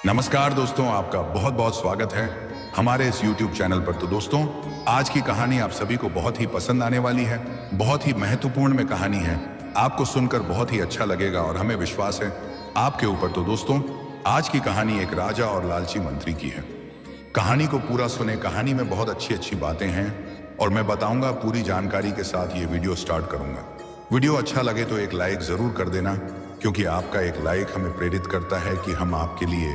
नमस्कार दोस्तों, आपका बहुत बहुत स्वागत है हमारे इस YouTube चैनल पर। तो दोस्तों, आज की कहानी आप सभी को बहुत ही पसंद आने वाली है। बहुत ही महत्वपूर्ण में कहानी है, आपको सुनकर बहुत ही अच्छा लगेगा और हमें विश्वास है आपके ऊपर। तो दोस्तों, आज की कहानी एक राजा और लालची मंत्री की है। कहानी को पूरा सुने, कहानी में बहुत अच्छी अच्छी बातें हैं और मैं बताऊंगा पूरी जानकारी के साथ ये वीडियो स्टार्ट करूंगा। वीडियो अच्छा लगे तो एक लाइक जरूर कर देना, क्योंकि आपका एक लाइक हमें प्रेरित करता है कि हम आपके लिए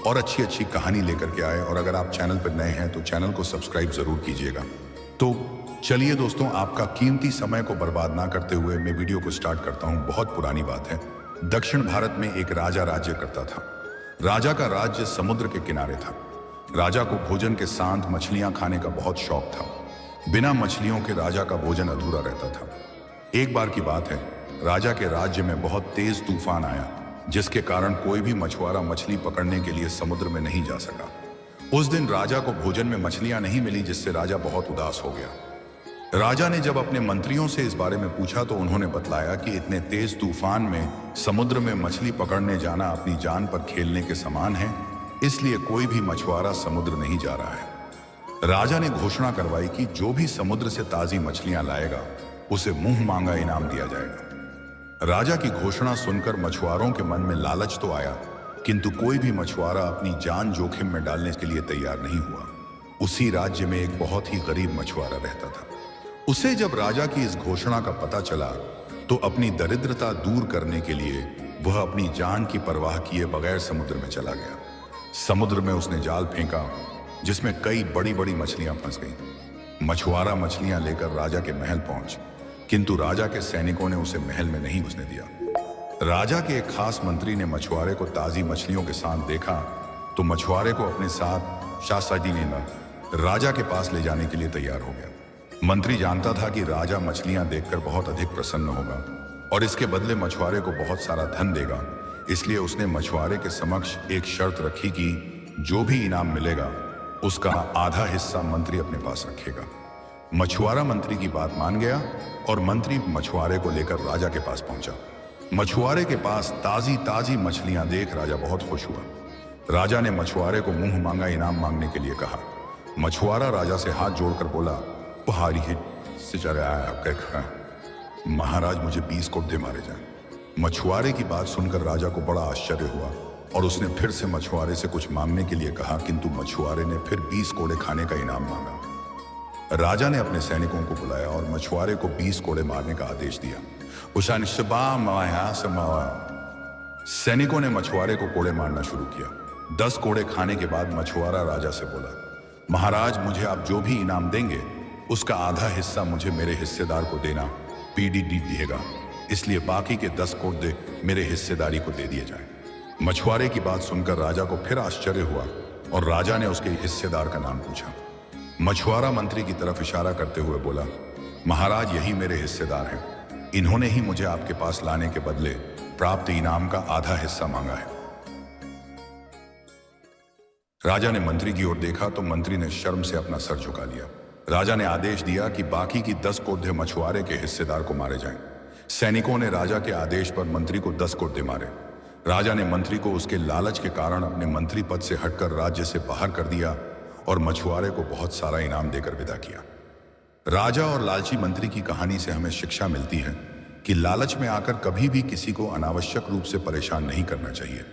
और अच्छी अच्छी कहानी लेकर के आए। और अगर आप चैनल पर नए हैं तो चैनल को सब्सक्राइब जरूर कीजिएगा। तो चलिए दोस्तों, आपका कीमती समय को बर्बाद ना करते हुए मैं वीडियो को स्टार्ट करता हूं। बहुत पुरानी बात है। दक्षिण भारत में एक राजा राज्य करता था। राजा का राज्य समुद्र के किनारे था। राजा को भोजन के साथ मछलियां खाने का बहुत शौक था। बिना मछलियों के राजा का भोजन अधूरा रहता था। एक बार की बात है, राजा के राज्य में बहुत तेज तूफान आया, जिसके कारण कोई भी मछुआरा मछली पकड़ने के लिए समुद्र में नहीं जा सका। उस दिन राजा को भोजन में मछलियां नहीं मिली, जिससे राजा बहुत उदास हो गया। राजा ने जब अपने मंत्रियों से इस बारे में पूछा तो उन्होंने बतलाया कि इतने तेज तूफान में समुद्र में मछली पकड़ने जाना अपनी जान पर खेलने के समान है, इसलिए कोई भी मछुआरा समुद्र नहीं जा रहा है। राजा ने घोषणा करवाई कि जो भी समुद्र से ताजी मछलियां लाएगा उसे मुंह मांगा इनाम दिया जाएगा। राजा की घोषणा सुनकर मछुआरों के मन में लालच तो आया, किंतु कोई भी मछुआरा अपनी जान जोखिम में डालने के लिए तैयार नहीं हुआ। उसी राज्य में एक बहुत ही गरीब मछुआरा रहता था। उसे जब राजा की इस घोषणा का पता चला तो अपनी दरिद्रता दूर करने के लिए वह अपनी जान की परवाह किए बगैर समुद्र में चला गया। समुद्र में उसने जाल फेंका, जिसमें कई बड़ी बड़ी मछलियां फंस गईं। मछुआरा मछलियां लेकर राजा के महल पहुंच, किंतु राजा के सैनिकों ने उसे महल में नहीं घुसने दिया। राजा के एक खास मंत्री ने मछुआरे को ताजी मछलियों के साथ देखा तो मछुआरे को अपने साथ शासाजी ने राजा के पास ले जाने के लिए तैयार हो गया। मंत्री जानता था कि राजा मछलियां देखकर बहुत अधिक प्रसन्न होगा और इसके बदले मछुआरे को बहुत सारा धन देगा। इसलिए उसने मछुआरे के समक्ष एक शर्त रखी कि जो भी इनाम मिलेगा उसका आधा हिस्सा मंत्री अपने पास रखेगा। मछुआरा मंत्री की बात मान गया और मंत्री मछुआरे को लेकर राजा के पास पहुंचा। मछुआरे के पास ताजी ताजी मछलियां देख राजा बहुत खुश हुआ। राजा ने मछुआरे को मुंह मांगा इनाम मांगने के लिए कहा। मछुआरा राजा से हाथ जोड़कर बोला, पहाड़ी से चला आया महाराज, मुझे 20 कोड़े मारे जाएं। मछुआरे की बात सुनकर राजा को बड़ा आश्चर्य हुआ और उसने फिर से मछुआरे से कुछ मांगने के लिए कहा, किंतु मछुआरे ने फिर 20 कोड़े खाने का इनाम मांगा। राजा ने अपने सैनिकों को बुलाया और मछुआरे को 20 कोड़े मारने का आदेश दिया। सैनिकों ने मछुआरे को कोड़े मारना शुरू किया। 10 कोड़े खाने के बाद मछुआरा राजा से बोला, महाराज, मुझे आप जो भी इनाम देंगे उसका आधा हिस्सा मुझे मेरे हिस्सेदार को देना पीडीडी दिएगा, इसलिए बाकी के 10 कोड़े मेरे हिस्सेदारी को दे दिए जाएं। मछुआरे की बात सुनकर राजा को फिर आश्चर्य हुआ और राजा ने उसके हिस्सेदार का नाम पूछा। मछुआरा मंत्री की तरफ इशारा करते हुए बोला, महाराज, यही मेरे हिस्सेदार हैं। इन्होंने ही मुझे आपके पास लाने के बदले प्राप्त इनाम का आधा हिस्सा मांगा है। राजा ने मंत्री की ओर देखा तो मंत्री ने शर्म से अपना सर झुका लिया। राजा ने आदेश दिया कि बाकी की 10 कोड़े मछुआरे के हिस्सेदार को मारे जाएं। सैनिकों ने राजा के आदेश पर मंत्री को 10 कोड़े मारे। राजा ने मंत्री को उसके लालच के कारण अपने मंत्री पद से हटकर राज्य से बाहर कर दिया और मछुआरे को बहुत सारा इनाम देकर विदा किया। राजा और लालची मंत्री की कहानी से हमें शिक्षा मिलती है कि लालच में आकर कभी भी किसी को अनावश्यक रूप से परेशान नहीं करना चाहिए।